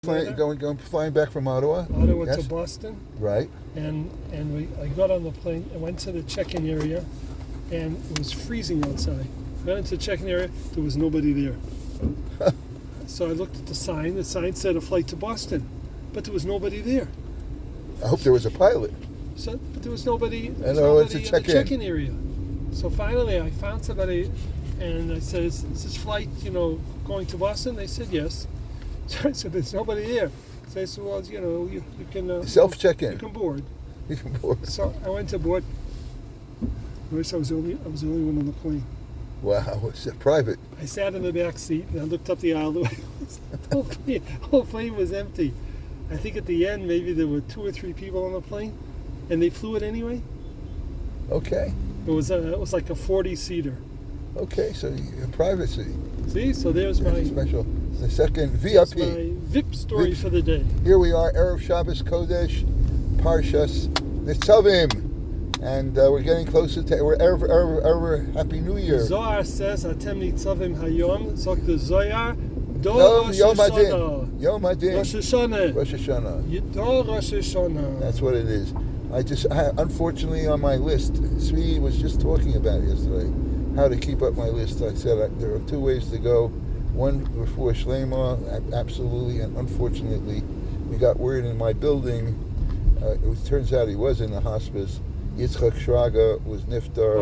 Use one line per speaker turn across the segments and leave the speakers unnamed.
Flying back from Ottawa.
Ottawa
Yes.
to Boston,
Right.
and I got on the plane. I went to the check-in area, and it was freezing outside. Got into the check-in area. There was nobody there. So I looked at the sign. The sign said a flight to Boston, but there was nobody there.
I hope there was a pilot.
But there was nobody.
It's a
In the
check-in.
check-in area. So finally, I found somebody, and I said, "Is this flight, going to Boston?" They said yes. So I said, "There's nobody there." So I said, "Well, you can
Self-check-in.
You can board."
You can board.
So I went to board. I wish I was the only one on the plane.
Wow, it's private.
I sat in the back seat and I looked up the aisle. The whole plane was empty. I think at the end maybe there were 2 or 3 people on the plane, and they flew it anyway.
Okay.
It was like a 40-seater.
Okay, so privacy.
See, so there's my
special. The second
that's
VIP.
my VIP story for the day.
Here we are, Erev Shabbos Kodesh, Parshas Nitzavim. And we're getting closer to, we're Erev Happy New Year.
Zohar says, "Atem nitzavim hayom." Sagt the Zohar, Do Rosh
Yom Adin.
Hashanah.
Yom Adin.
Rosh Hashanah.
Rosh Hashanah.
Do Rosh Hashanah.
That's what it is. Unfortunately on my list, Svi was just talking about it yesterday, how to keep up my list. I said there are 2 ways to go. One before Shlema, absolutely, and unfortunately, we got word in my building, it turns out he was in the hospice. Yitzchak Shraga was Niftar,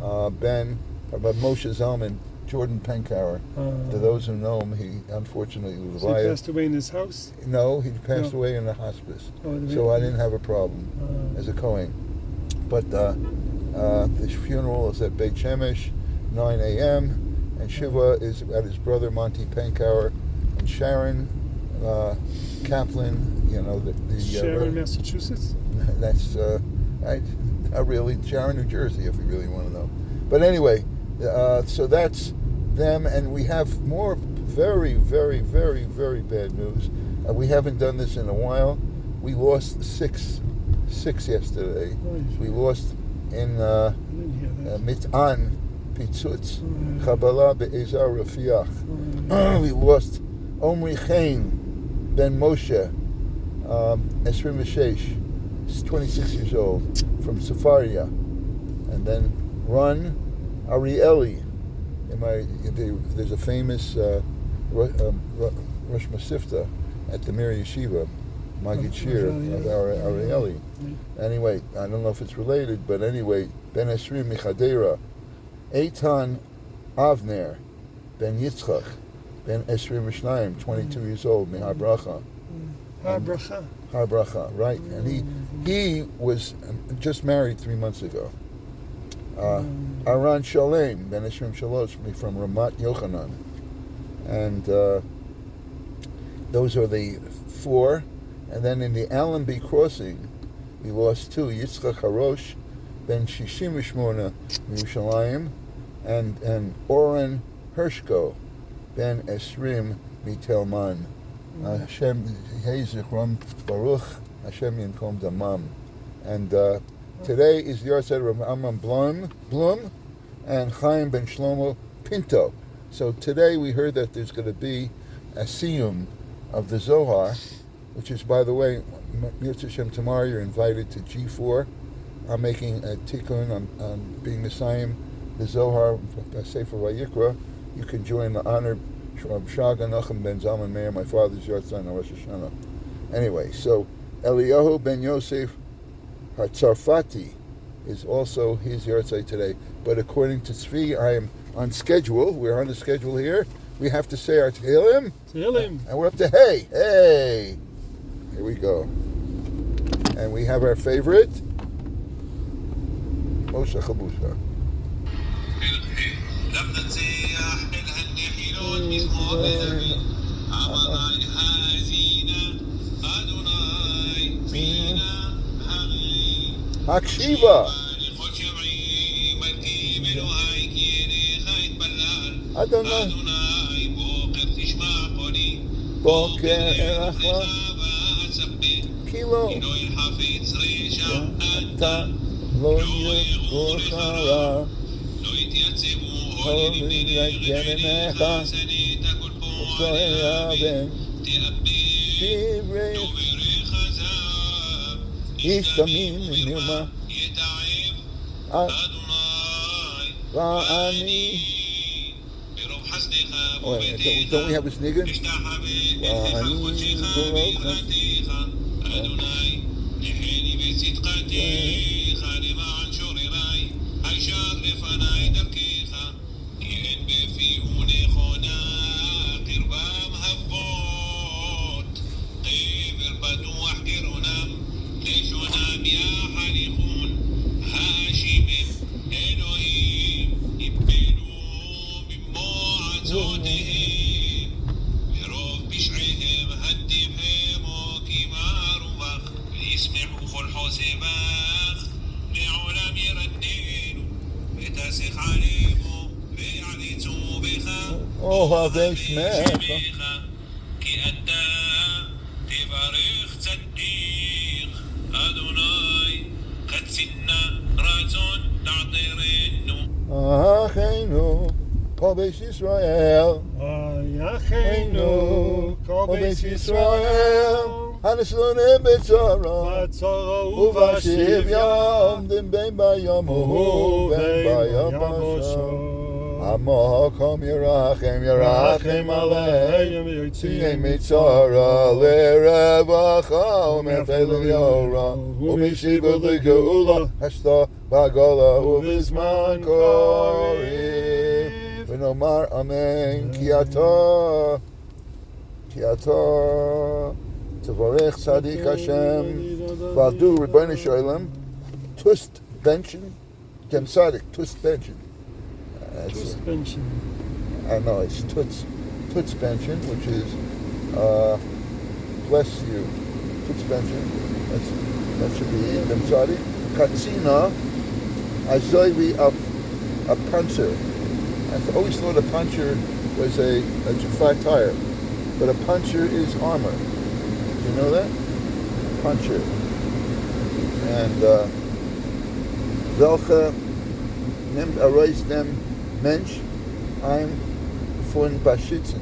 Moshe Zalman, Jordan Penkauer. To those who know him, he unfortunately was
So he passed away in his house?
No, he passed away in the hospice. So I didn't have a problem as a Kohen. But the funeral is at Beit Shemesh, 9 a.m., and Shiva is at his brother Monty Penkauer, and Sharon Kaplan, the
Sharon, Massachusetts?
That's not really Sharon, New Jersey, if you really want to know. But anyway, so that's them, and we have more very, very, very, very bad news. We haven't done this in a while. We lost six yesterday. We lost in Mit'an, Pitzutz, Chabala Be'ezar Rafiach. We lost Omri Chaim Ben Moshe, Esrim Mishesh, 26 years old, from Safaria, and then Ron Arieli. There's a famous Rosh Masifta at the Mir Yeshiva, Magid Shir of Arieli. Anyway, I don't know if it's related, but anyway, Ben Esrim Michadera, Eitan Avner, Ben Yitzchak, Ben Esrim Mishnayim, 22 years old, Mihar Bracha.
Har Bracha.
Har Bracha, right. And he was just married 3 months ago. Aran Shalem, Ben Esrim Shalosh, from Ramat Yochanan. And those are the 4. And then in the Allenby crossing, we lost 2. Yitzchak Harosh, Ben Shishim Mishmona, Yerushalayim, and Oren Hershko, Ben Esrim Mitelman. Hashem Yehei Zichron Baruch, Hashem Yinkom Damam. And today is the Yahrzeit of Amram Blum and Chaim Ben Shlomo Pinto. So today we heard that there's going to be a siyum of the Zohar, which is, by the way, Yirtzeh Hashem, tomorrow you're invited to G4. I'm making a tikkun, I'm being Messiah, the Zohar, Sefer Vayikra. You can join the honor of Shaga Nachum Ben Zalman Meir, my father's Yahrzeit on Rosh Hashanah. Anyway, so Eliyahu Ben Yosef Hatzarfati is also his Yahrzeit today. But according to Tzvi, I am on schedule. We're on the schedule here. We have to say our Tehillim.
Tehillim.
And we're up to Hey. Hey. Here we go. And we have our favorite, Moshe Chabusha. Hakshiva. Adonai. Boker Erachma. Kilo. Ata Lo Yehoshara. Holy Yagenecha. Otoyaven. השתמים ממרמה ואני don't we have a sneaker? ואני ברוב חסדיך אדוני לחני בצדקתך למען שורירי הישר לפני דרכך יהן בפי ונכונה קרבם אבות קבר פתוח גרונם לשונם יחניכון האשימים אלוהים יפלו במועצותיהם מרוב פשעיהם הדימהם כמר ובך וישמחו כל חוסבך לעולם ירננו ותסך עלימו ויעליצו בך אוהבי שמך
כי אתה תברך צדיק אדוני חצנה רצון תעטרנו
אחינו כל בית ישראל
אחינו כל בית ישראל
הנשלונים בצרה
בצרה
ובשוויון בין בים ובין ביבשה המקום ירחם ירחם עליהם יוציא מצרה לרווחה ומפעל ליאורה ומשיבות לגאולה השתה בגולה ובזמן קריב ונאמר אמן כי אתה תברך צדיק השם ועבדו ריבונו של עולם טוסט בנשן גם צדיק טוסט בנשן
suspension.
I know it's Tutspension, which is bless you. Tutspension. That should be Ibn Sadi. Katsina, Azoivi a puncher. I always thought a puncher was a flat tire, but a puncher is armor. Did you know that? Puncher. And welche nimmt erreicht them Mensch, I'm von Bashitzen.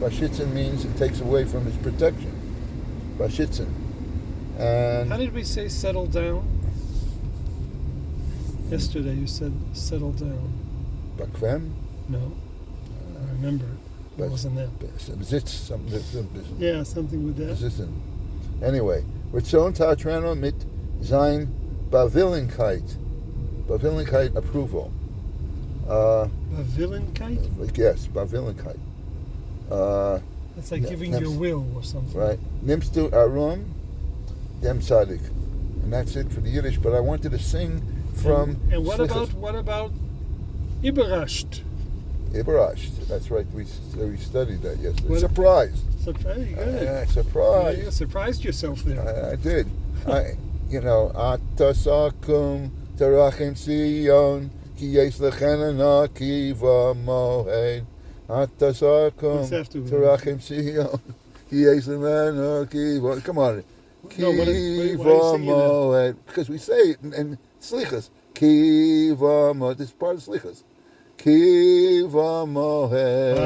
Bashitzen means it takes away from his protection. Bashitzen. And
How did we say settle down? Yesterday you said settle down.
Bakwem?
No. I remember. It wasn't that.
Besitz, something.
Yeah, something with that.
Besitzen. Anyway, Ritzon Tatrano mit sein Bavillenkeit. Bavillenkeit approval.
Bavillenkeit?
Yes, Bavillenkeit.
It's like giving your will or something.
Right. Nimmst du Arum, dem Tzadik. And that's it for the Yiddish, but I wanted to sing from...
And what about Iberasht?
Iberasht. That's right. We studied that yesterday. Surprise.
Very good.
Surprise.
You surprised yourself there.
I did. Atasakum terachim Sion ki yes lechenana kiva mohed. Atasakum terachim Sion ki yes lechenana kiva. Come on. Kiva mohed. Because we say it in slichas. Kiva mohed. This is part of slichas. Kiva mohed,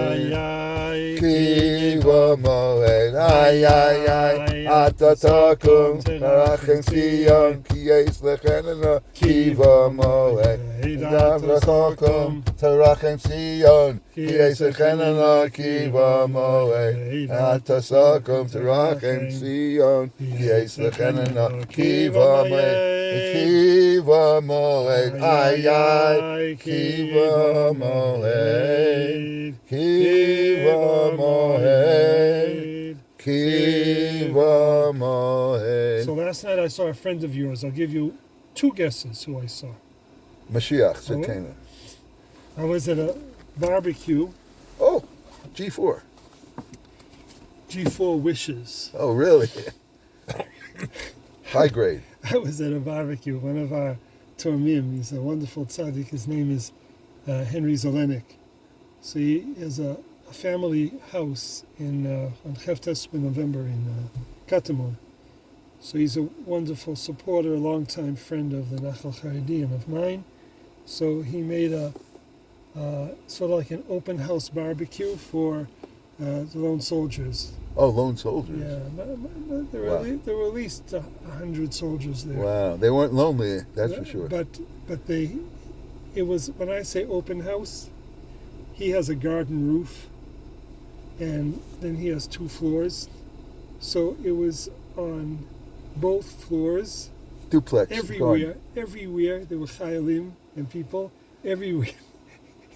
Kiva mohed, ay ay ay, Atatakum, Tarachim Sion, Ki yes lechenana, Kiva mohed, Atatakum, Tarachim Sion, Ki yes lechenana, Kiva mohed, Atatakum, Tarachim Sion, Ki yes lechenana, Kiva mohed, Kiva mohed, ay ay, Kiva mohed, Kiva mohed, Kiva mohed.
So last night I saw a friend of yours. I'll give you 2 guesses who I saw.
Mashiach, Zetena.
I was at a barbecue.
Oh, G4.
G4 Wishes.
Oh, really? High grade.
I was at a barbecue. One of our Tormim, he's a wonderful tzaddik. His name is Henry Zelenik. So he has a family house in on Cheftes November in Katamon. So he's a wonderful supporter, a longtime friend of the Nachal Charedi and of mine. So he made a sort of like an open house barbecue for the lone soldiers.
Oh, lone soldiers.
Yeah, there were,
Wow.
there were at least 100 soldiers there.
Wow, they weren't lonely, that's for sure.
But it was, when I say open house, he has a garden roof, and then he has 2 floors. So it was on both floors.
Duplex.
Everywhere there were chayalim and people. Everywhere,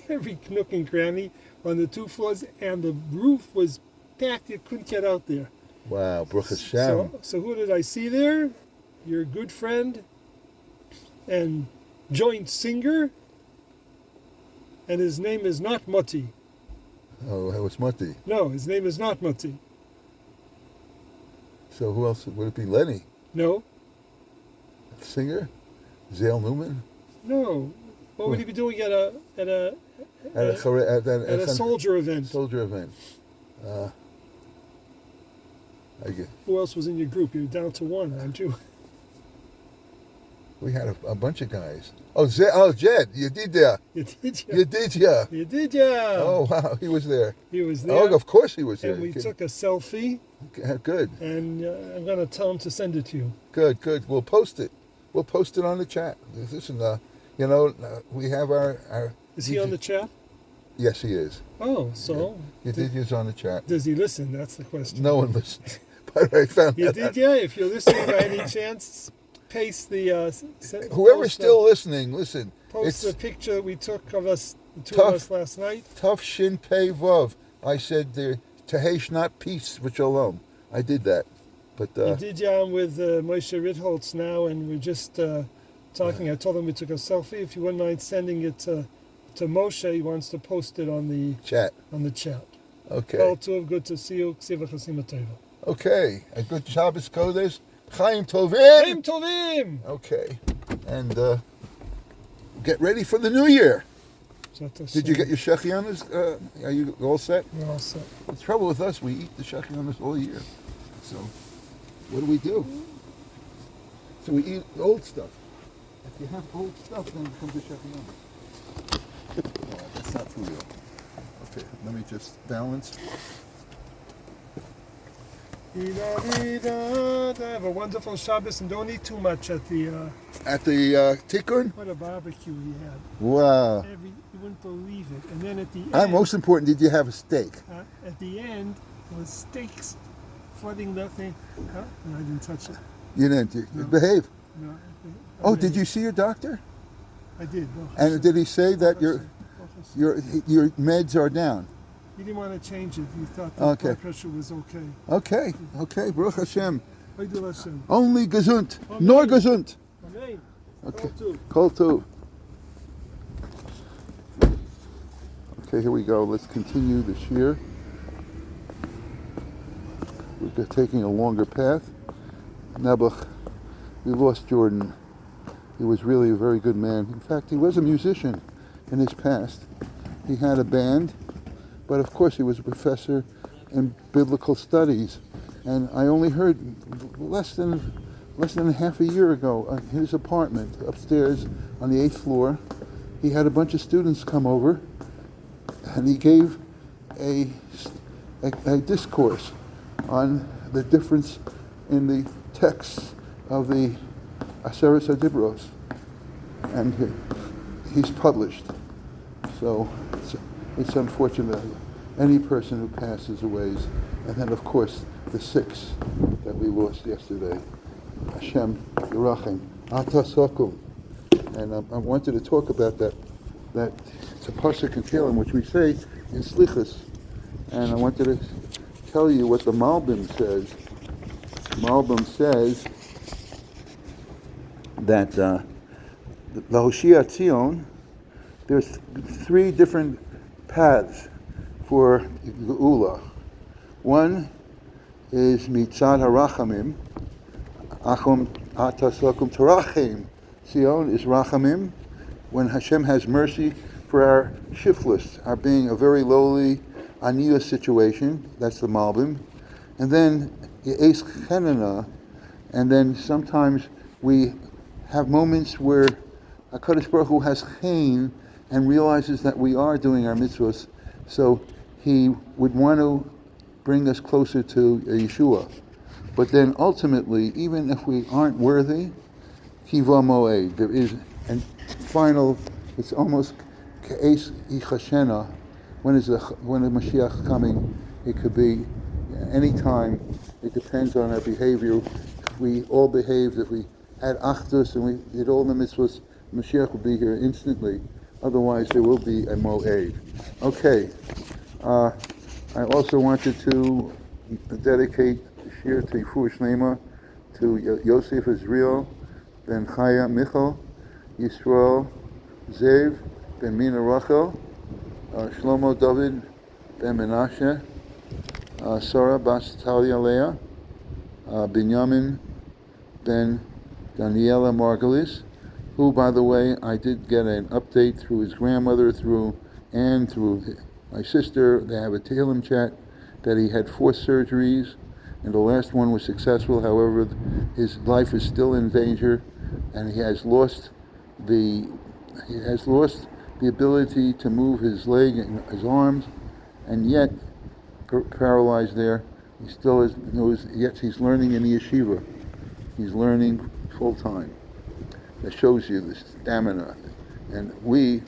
every nook and cranny on the 2 floors, and the roof was packed. You couldn't get out there.
Wow, Baruch Hashem.
So who did I see there? Your good friend and joint singer, and his name is not Moti.
Oh, that was Mati.
No, his name is not Moti.
So who else? Would it be Lenny?
No,
Singer? Zale Newman?
no. What would he be doing at a
At a
soldier event?
soldier event. I get,
Who else was in your group? You're down to 1, aren't you?
we had a bunch of guys. Oh, Jed, you did there.
You did, yeah.
You did, yeah.
You did, yeah.
Oh, wow, he was there.
He was there.
Oh, of course he was there.
And we took a selfie,
Good,
and I'm going to tell him to send it to you.
good. We'll post it. We'll post it on the chat. Listen, we have our.
Is he on the chat?
Yes, he is.
Oh, so
Yedidya's on the chat.
does he listen? That's the question.
No one listens. But I found that out.
Yedidya, if you're listening by any chance, paste the
Whoever's still listening, listen.
post
It's
the picture that we took of us, the 2
tough.
of us last night.
Tough Shin Pei Vav. I said the Tehesh not peace with Shalom. I did that. But
Yedidya, I'm with Moshe Ritholtz now, and we're just talking. I told him we took a selfie. If you wouldn't mind sending it to Moshe, he wants to post it on the
chat.
chat.
Okay.
Kol Tov, good to see you. Ksiva Chasima Tova.
Okay. A good Shabbos Kodesh. Chaim Tovim.
Chaim Tovim.
Okay. And get ready for the new year. Did you get your shechianas? Are you all set?
We're all set.
The trouble with us, we eat the shechianas all year. So, what do? So we eat old stuff. If you have old stuff, then it comes to shechianas. Oh, that's not for real. Okay, let me just balance.
Have a wonderful Shabbos, and don't eat too much at the.
At the tikkun?
What a barbecue we had!
Wow.
You wouldn't believe it. And then at the
And
end,
most important, did you have a steak?
at the end, there was steaks flooding the thing. Huh? No, I didn't touch it.
You didn't. You
No.
behave.
No.
Oh, did you see your doctor?
I did. No,
And did he say that your meds are down?
He didn't want to change it. He thought the
Okay.
blood pressure was okay.
Okay, Baruch Hashem.
Oidul Hashem.
Only gesund,
Amen.
nor gesund.
Amen.
Okay,
Kol Tov.
Kol Tov. Okay, here we go. Let's continue the shir. We're taking a longer path. Nebuch, we lost Jordan. He was really a very good man. In fact, he was a musician in his past. He had a band, but of course he was a professor in biblical studies. And I only heard less than half a year ago in his apartment upstairs on the 8th floor, he had a bunch of students come over, and he gave a discourse on the difference in the texts of the Aseret HaDibros, and he's published. So it's unfortunate that any person who passes away, and then of course the 6 that we lost yesterday, Hashem Yerachim, Ata Sokum. And I wanted to talk about that it's a pasuk in Tehillim which we say in Slichus, and I wanted to tell you what the Malbim says. Malbim says that the Hoshea Tzion, there's 3 different paths for Geula. One is Mitzad HaRachamim, Achom Ata Sokum Terachim. Tzion is Rachamim, when Hashem has mercy for our shiftless, our being a very lowly, aniyah situation. That's the Malbim. And then Ye'es Chenana, and then sometimes we have moments where HaKadosh Baruch Hu has chen and realizes that we are doing our mitzvahs, so he would want to bring us closer to Yeshua. But then ultimately, even if we aren't worthy, Kiva Moed, there is a final, it's almost Ka'es Ichashena. When is the Mashiach coming? It could be any time. It depends on our behavior. If we all behaved, if we had achdus and we did all the mitzvahs, Mashiach will be here instantly. Otherwise, there will be a moed. Okay. I also wanted to dedicate shir to Yifu Shlema to Yosef Israel ben Chaya Michal, Yisrael Zev ben Mina Rachel, Shlomo David ben Menashe, Sarah bas Talia Leah, Binyamin ben Daniela Margulis, who, by the way, I did get an update through his grandmother, through my sister. They have a Tehillim chat that he had 4 surgeries, and the last one was successful. However, his life is still in danger, and he has lost the ability to move his leg and his arms, and yet paralyzed there. He still knows. Yet he's learning in the yeshiva. He's learning full time. That shows you the stamina. And we,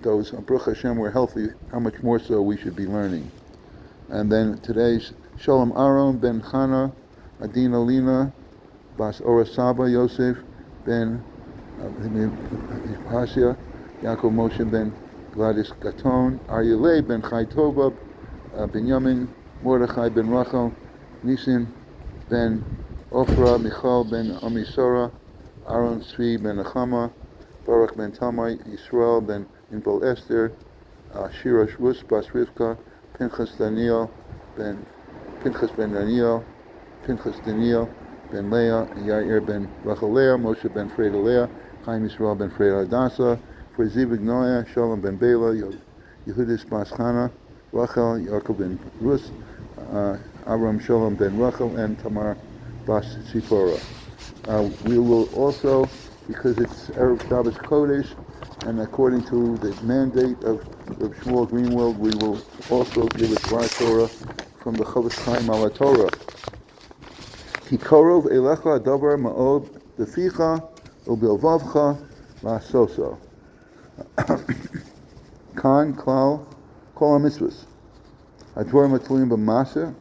those Baruch Hashem, we're healthy. How much more so we should be learning. And then today's Shalom Aaron ben Chana, Adina Lina, Bas Ora Saba Yosef ben Hasia, Yaakov Moshe ben Gladys Gaton, Aryeh ben Chai Tova, Binyamin Mordechai ben Rachel, Nisim ben Ofra, Michal ben Amisora, Aaron Tzvi ben Achama, Baruch ben Talmai, Yisrael ben Inbal Esther, Shira Shvus bas Rivka, Pinchas ben Daniel, Pinchas Daniel ben Leah, Yair ben Rachel Leah, Moshe ben Freda Leah, Chaim Yisrael ben Freda Adasa, for Zivig Noah, Shalom ben Bela, Yehudis bas Chana, Rachel, Yaakov ben Rus, Avram Shalom ben Rachel, and Tamar bas Tzipora. We will also, because it's Erev Shabbos Kodesh, and according to the mandate of Shmuel Greenwald, we will also give a Dvar Torah from the Chavetz Chaim ala Torah. Ki korov elecha davar ma'od beficha ubilvavcha la'asoso. Kan klal kol ha-mitzvos. Advarim atluim b'maseh.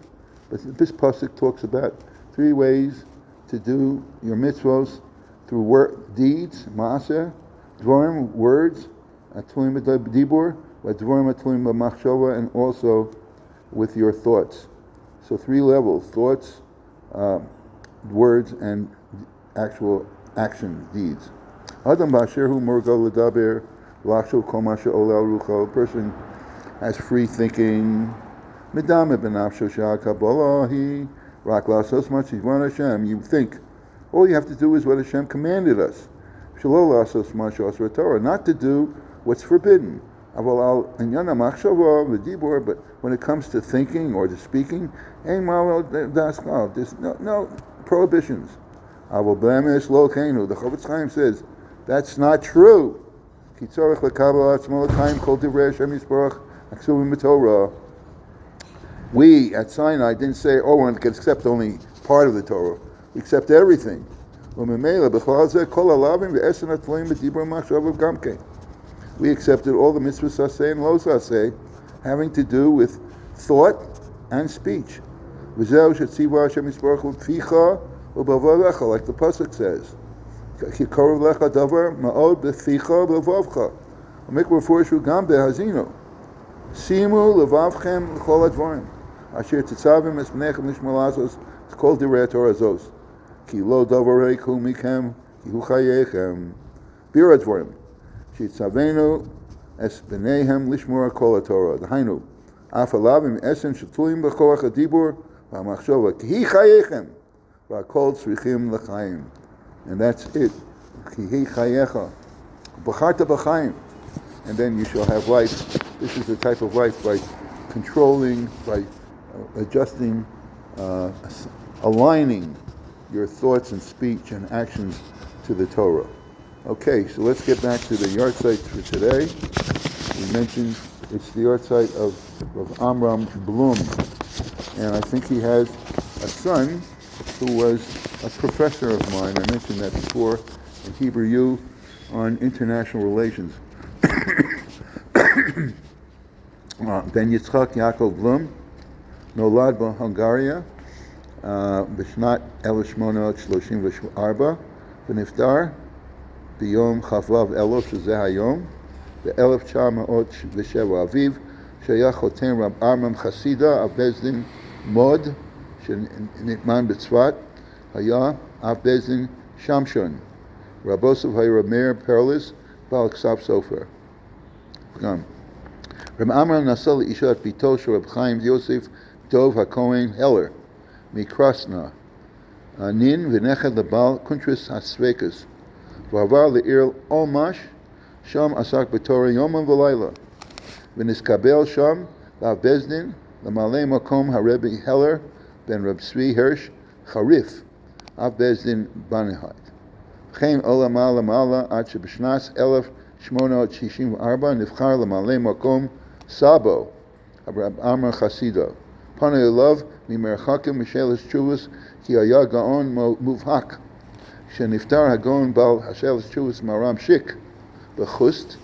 But this pasuk talks about 3 ways to do your mitzvos: through deeds, maaseh, dvarim, words, atluim b'dibur, dvarim atluim b'machshava, and also with your thoughts. So 3 levels: thoughts, words, and actual action, deeds. Adam b'asher hu morgal l'daber l'achshov kol ma she'oleh al rucho. A person has free thinking. Midame b'nafsho she'akabbalah hi rak la'asos ma shivon Hashem. You think all you have to do is what Hashem commanded us. Shelo la'asos ma she'asra Torah. Not to do what's forbidden. Aval al inyana machshava v'dibur. But when it comes to thinking or to speaking, there's no prohibitions. Aval blemesh lo keinu. The Chavetz Chaim says that's not true. Ki tzorech lekabel atzmo l'chaim kol divrei Hashem yisborach aksuvim b'Torah. We at Sinai didn't say, one can accept only part of the Torah. We accept everything. We accepted all the mitzvahs saseh and lo saseh, having to do with thought and speech. Like the pasuk says, Simu levavchem l'chol advarim. Asher titzavim es bnechem lishmolazos. It's called Divrei Torah Zos. Ki lo davarei hu mikem ki hu chayechem. Bir advarim. Shitzavenu es bneihem lishmor kol Torah. Dahainu. Af alavim esen shetuyim b'koach adibur v'amachshova ki hi chayechem v'akol tzrichim l'chaim. And that's it. Ki hi chayecha. B'charta b'chaim. And then you shall have life. This is the type of life by controlling, by adjusting, aligning your thoughts and speech and actions to the Torah. Okay, so let's get back to the yard site for today. We mentioned it's the yard site of Amram Blum. and I think he has a son who was a professor of mine. I mentioned that before in Hebrew U on international relations. Ben Yitzchak Yaakov Blum נולד בהונגריה בשנת 1834 ונפטר ביום כ"ו אלול, שזה היום, ב-1907. אביו, שהיה חותן רב ארמם חסידה, אב בית דין מוד, שנטמן בצפת, היה אב בית דין שמשון. רבו סוף היה רב מאיר פרלס, בעל כסף סופר. גם. רב ארמם נשא לאישה את ביתו של רב חיים יוסף דוב הכהן הלר, מקרסנה, נין ונכד לבעל קונטרס הסווקס, ועבר לעיר עומש, שם עסק בתורה יומם ולילה, ונסקבל שם לאב בית דין לממלא מקום הרבי הלר בן רב צבי הירש חריף, אב בית דין בנהט. וכן עולה מעלה עד שבשנת 1864 נבחר לממלא מקום סבו, רב עמר חסידה. פנו אליו ממרחקים משלש תשובס, כי היה גאון מובהק. כשנפטר הגאון בעל השלש תשובס מרם שיק בחוסט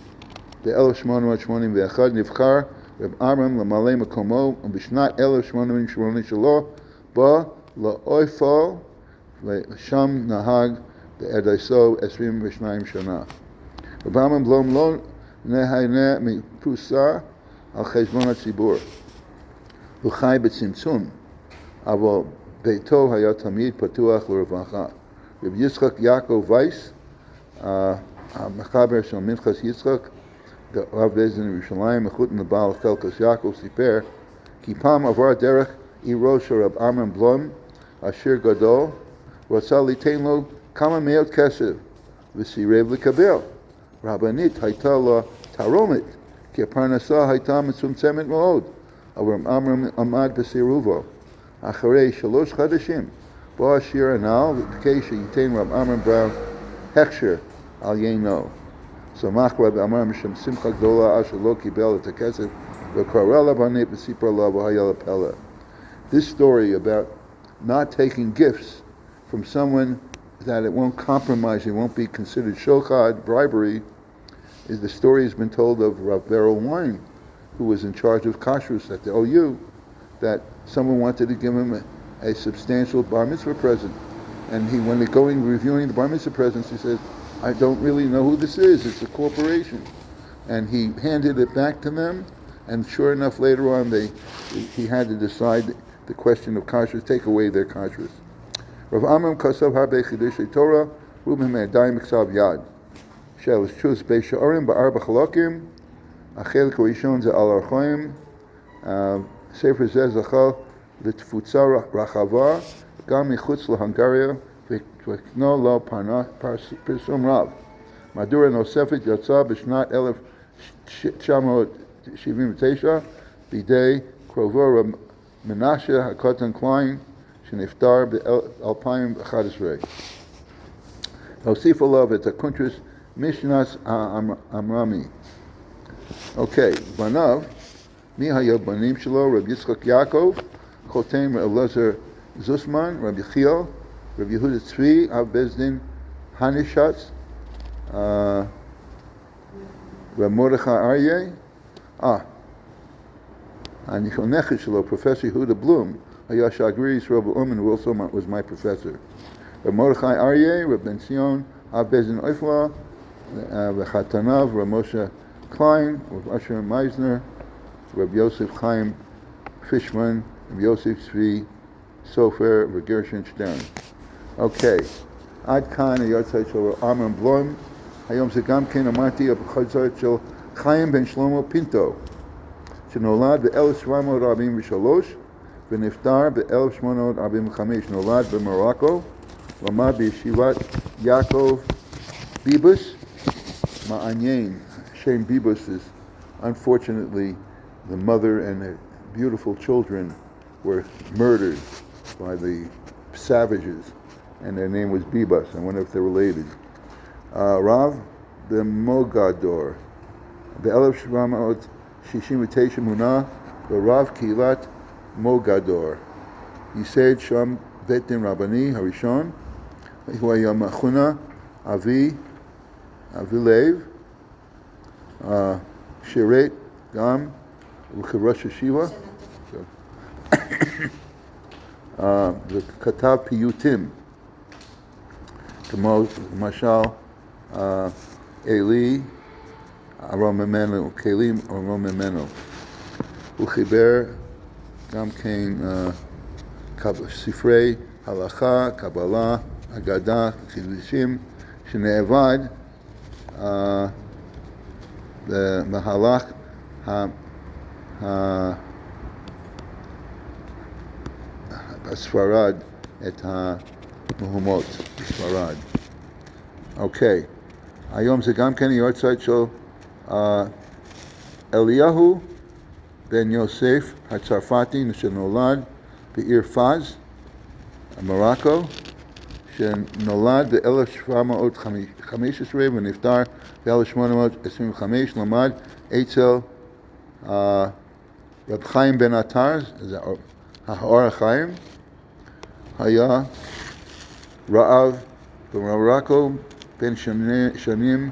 ב-1881, נבחר רב ארמם לממלא מקומו, ובשנת 1883 בא לאויפל, ושם נהג באדייסו 22 שנה. רב ארמם בלום לא נהנה מפרוסה על חשבון הציבור. הוא חי בצמצום, אבל ביתו היה תמיד פתוח לרווחה. רב יצחק יעקב וייס, המחבר של מנחס יצחק, רב בית דין ירושלים, מחותן לבעל חלקס יעקב, סיפר כי פעם עבר דרך עירו של רב ארמם בלום, עשיר גדול, רצה ליתן לו כמה מאות כסף, וסירב לקבל. רבנית הייתה לה תרומת, כי הפרנסה הייתה מצומצמת מאוד, אבל רב ארמם עמד בסירובו. אחרי 3 חודשים בא השיר הנ"ל וביקש שייתן רב ארמם בראון הכשר על יינו. שמח רב ארמם משום שמחה גדולה אשר לא קיבל את הכסף, וקרא לבנית וסיפר לה והיה לפלא. This story about not taking gifts from someone that it won't compromise, it won't be considered shochad, bribery, is the story has been told of Rav Beryl Wine, who was in charge of kashrus at the OU, that someone wanted to give him a substantial bar mitzvah present. And he, when they're going reviewing the bar mitzvah presents, he says, I don't really know who this is, it's a corporation. And he handed it back to them, and sure enough, later on, he had to decide the question of kashrus, take away their kashrus. Rav Amram Kasav Harbe Chiddushei Torah, Rubim Me'adayim Ksav Yad. Shel Shus Bei Sha'arim Ba'arba Chalakim, החלק הראשון זה על הרחויים, ספר זה זכה לתפוצה רחבה, גם מחוץ להונגריה, וקנו לו פרסום רב. מהדורה נוספת יצא בשנת 1979, בידי קרובו רב מנשה הקטן קליין, שנפטר ב-2011. להוסיף עליו את הקונטרס משנס האמרמי. אוקיי, בניו, מי היה בנים שלו? רב יצחק יעקב, חותם רב אלעזר זוסמן, רב יחיאל, רב יהודה צבי, אב בית דין הנישץ, רב מרדכי אריה, הנכד שלו, פרופסור יהודה בלום, היה שגריר ישראל באו"ם, and also was my professor. רב מרדכי אריה, רב בן ציון, אב בית דין אויפלה, וחתניו, רב משה Klein, Rav Asher Meisner, Rav Yosef Chaim Fishman, Rav Yosef Tzvi Sofer, Rav Gershon Stern. Okay, עד כאן היורצייט של רב ארמם בלום. היום זה גם כן אמרתי הבחזות של חיים בן שלמה פינטו, שנולד ב-1743 ונפטר ב-1845. נולד במרוקו, למד בישיבת יעקב ביבוס, מעניין. Shane Bibus is, unfortunately, the mother and their beautiful children were murdered by the savages, and their name was Bibus. I wonder if they're related. Rav the Mogador, the Elef Shramot Shishim Muna, the Rav Kilat מוגדור. ייסד שם בית דין רבני הראשון, הוא היה מכונה אבי לב, שירת גם כראש ישיבה, וכתב פיוטים, כמו למשל אלי ארום ממנו, כלים ארום ממנו. הוא חיבר גם כן ספרי הלכה, קבלה, אגדה, חידושים, שנאבד במהלך הספרד, את המהומות בספרד. אוקיי, היום זה גם כן יורצייט של אליהו בן יוסף הצרפתי, שנולד בעיר פאז, מרוקו, שנולד ב-1715 ונפטר ב-1825, למד אצל רב חיים בן עטר, זה האור החיים, היה רעב במרוקו בין שנים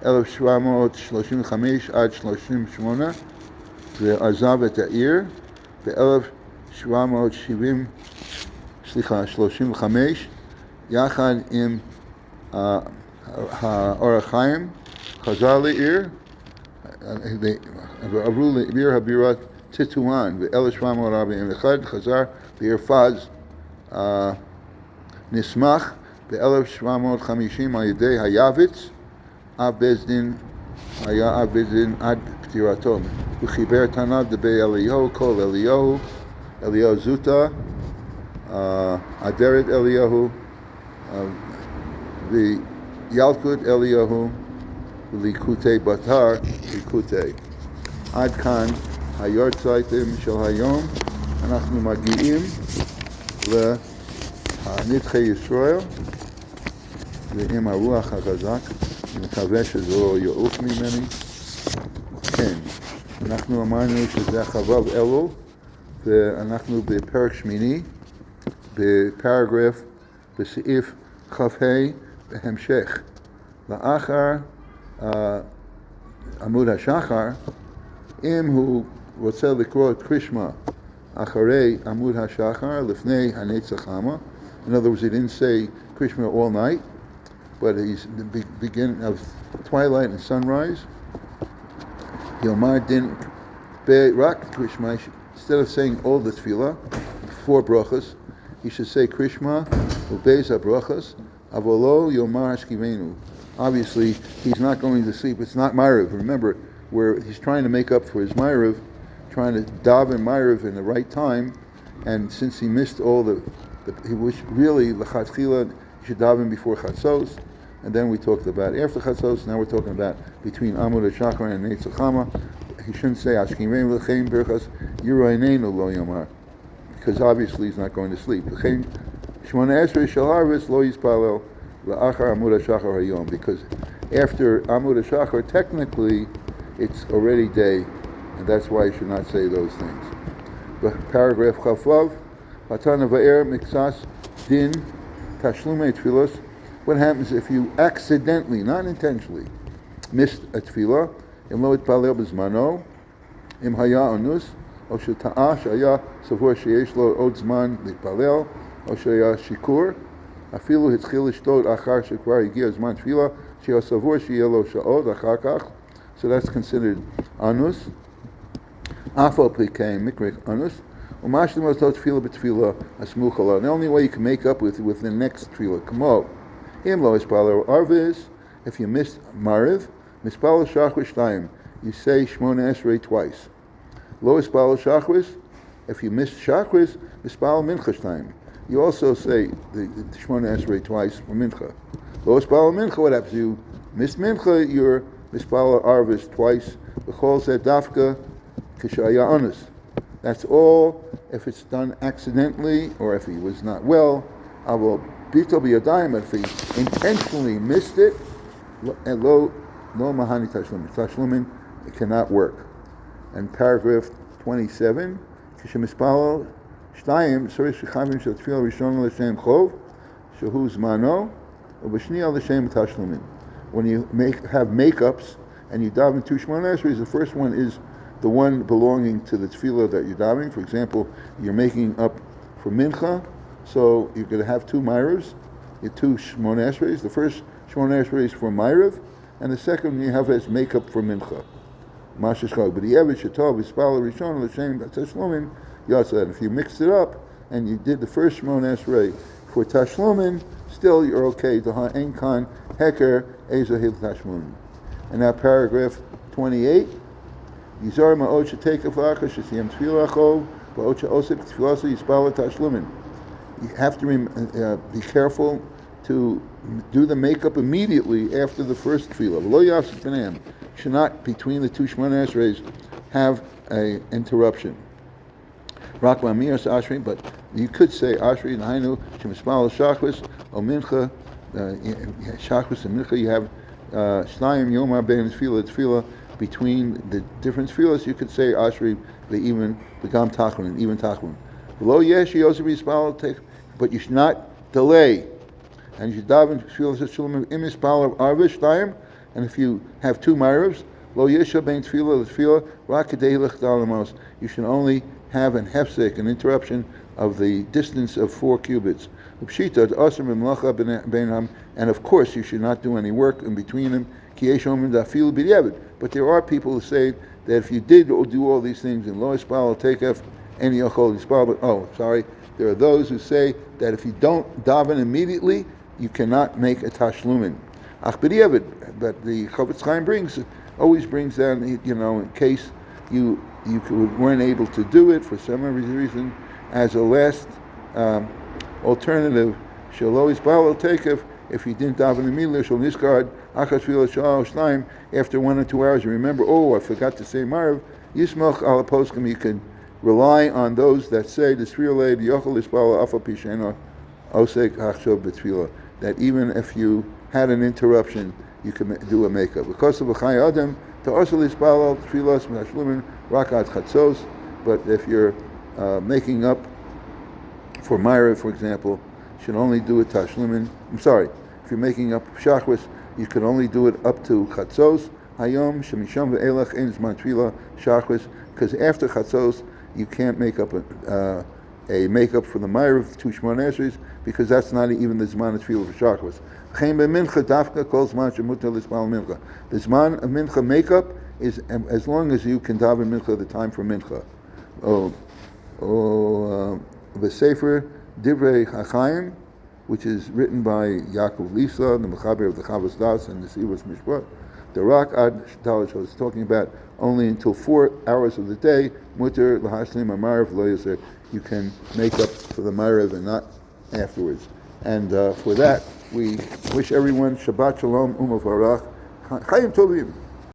1735 עד 38, ועזב את העיר ב-1735 יחד עם האור החיים, חזר לעיר ועברו לעיר הבירה טיטואן. ב-1741 חזר לעיר פאז, נסמך ב-1750 על ידי היוויץ, אב בית דין, היה אב בית דין עד פטירתו. הוא חיבר תנא דבי אליהו, כל אליהו, אליהו זוטה, אדרת אליהו, וילקוט אליהו, וליקוטי בתר, ליקוטי. עד כאן היורצייטים של היום. אנחנו מגיעים לנדחי ישראל, ועם הרוח החזק, אני מקווה שזה לא יעוף ממני. כן, אנחנו אמרנו שזה חבב אלול, ואנחנו בפרק שמיני, בפרגרף, בסעיף כ"ה בהמשך. לאחר עמוד השחר, אם הוא רוצה לקרוא את קרישמה אחרי עמוד השחר, לפני הנצח חמה, in other words, he didn't say Krishma all night, but he's the beginning of twilight and sunrise. Yomar din rak Krishma, instead of saying all the tefillah, 4 brachas, he should say Krishma, ubeza brachas, avolo Yomar Hashkivenu. Obviously, he's not going to sleep. It's not Ma'ariv. Remember, where he's trying to make up for his Ma'ariv, trying to daven Ma'ariv in the right time, and since he missed all he was really l'chatchila, he should daven before Chatzos, and then we talked about after Chatzos. Now we're talking about between Amud HaShachar and Netzach Chama. He shouldn't say Ashkimrein l'chein birchas yiroineinu lo yomar, because obviously he's not going to sleep. L'chein shmona esrei shel harvest lo yispalel la'achar Amud HaShachar hayom, because after Amud HaShachar, technically it's already day, and that's why you should not say those things. But paragraph Chaflav, Hatan Va'er Miksas Din Tashlume Tfilos. What happens if you accidentally, not intentionally, missed a tefillah? Im lo itpalel b'zmano, im haya onus, o sheta'a shaya savur sheyesh lo od zman litpalel, o shaya shikur, afilu hitzchil lishtod achar shekvar higia zman tefillah, shaya savur sheyeh lo sha'od achar kach. So that's considered anus. Afal pikein mikrik anus. Umashlim osot tefillah b'tefillah asmuchala. The only way you can make up with the next tefillah. Kamo. Im lo ispaler arviz. If you missed mariv, mispal shachris time, you say shmona esrei twice. Lo ispal shachris. If you missed shachris, mispal mincha time. You also say the shmona esrei twice for mincha. Lo ispal mincha. What happens? You missed mincha. You're mispal arviz twice. B'chol zeh dafka kishaya anus. That's all if it's done accidentally or if he was not well. I will bito b'yadayim, if he intentionally missed it, and lo mahani tashlumin. Tashlumin, it cannot work. And paragraph 27, כשמספלל שתיים, צריך שחייבים של תפילה ראשונה לשם חוב, שהוא זמנו, ובשנייה לשם תשלומים. When you have makeups and you daven two Shemona Esrei, the first one is the one belonging to the tefillah that you're davening. For example, you're making up for mincha, so you're going to have two Ma'ariv, your two Shemona Esreis. The first Shemona Esrei is for Ma'ariv, and the second you have as makeup for mincha. Mashashchag. But the Yevid Shetov Yispal Rishon L'Shem Tashlumin Yasad. If you mixed it up and you did the first Shemona Esrei for Tashlumin, still you're okay. To Ha'en Kan Heker Ezahil Tashlumin. And now paragraph 28. Yizar Ma'od Shetekef La'achas Shesiyam Tefillah Chov Ba'od She'osek Tefillah Yispal Tashlumin. You have to be careful to do the makeup immediately after the first tefillah. Lo yafsik b'neihem. Should not, between the two Shemona Esreis, have an interruption. Rak ma'amiras ashri, but you could say ashri n'hainu shemispal shachris o mincha shachris and mincha. You have shnayim yomar bein tefillah between the different tefillahs. You could say ashri even begam tachlin, even tachlin. Lo yesh yosef yispal take, but you should not delay. And you should daven tefillah shalom imispal arvish time. And if you have two Ma'arivs, lo yesha bein tefillah l'tefillah rak kedei lechdal amos. You should only have an hefsek, an interruption of the distance of 4 cubits. And of course, you should not do any work in between them. But there are people who say that if you did do all these things in lo ispal tekef any yochol ispal, but there are those who say that if you don't daven immediately, you cannot make a tashlumin. But the Chavetz Chaim always brings down, in case you weren't able to do it for some reason, as a last alternative, shelo ispal tekef. If you didn't daven immediately, shel niskard achas tefillah shal shnaim. After 1 or 2 hours, you remember, I forgot to say Ma'ariv. Yismach al poskim. You can rely on those that say the tefillah yochel ispal afa pishena osek achshav b'tefillah. That even if you had an interruption, you can do a makeup. Because of a chay adam, to also ispal tefillas m'tashlumin rakat chatzos. But if you're making up for Ma'ariv, for example, you should only do it tashlumin. If you're making up shachris, you can only do it up to chatzos. Hayom shemisham ve'elach ein zman tefillah shachris. Because after chatzos, you can't make up a makeup for the Ma'ariv, 2 Shemona Esreis, because that's not even the Zman of Tefillah for Shachris. The Zman of Mincha makeup is as long as you can daven Mincha, the time for Mincha. The Sefer Divrei HaChaim, which is written by Yaakov Lisa, the Mechaber of the Chavos Das and the Sivos Mishpat. The Rak Ad Shtalish is talking about only until 4 hours of the day. Mutter lahashlim Ma'ariv lo yaser. You can make up for the Ma'ariv and not afterwards. And for that, we wish everyone Shabbat Shalom Umavarach Chayim Tovim.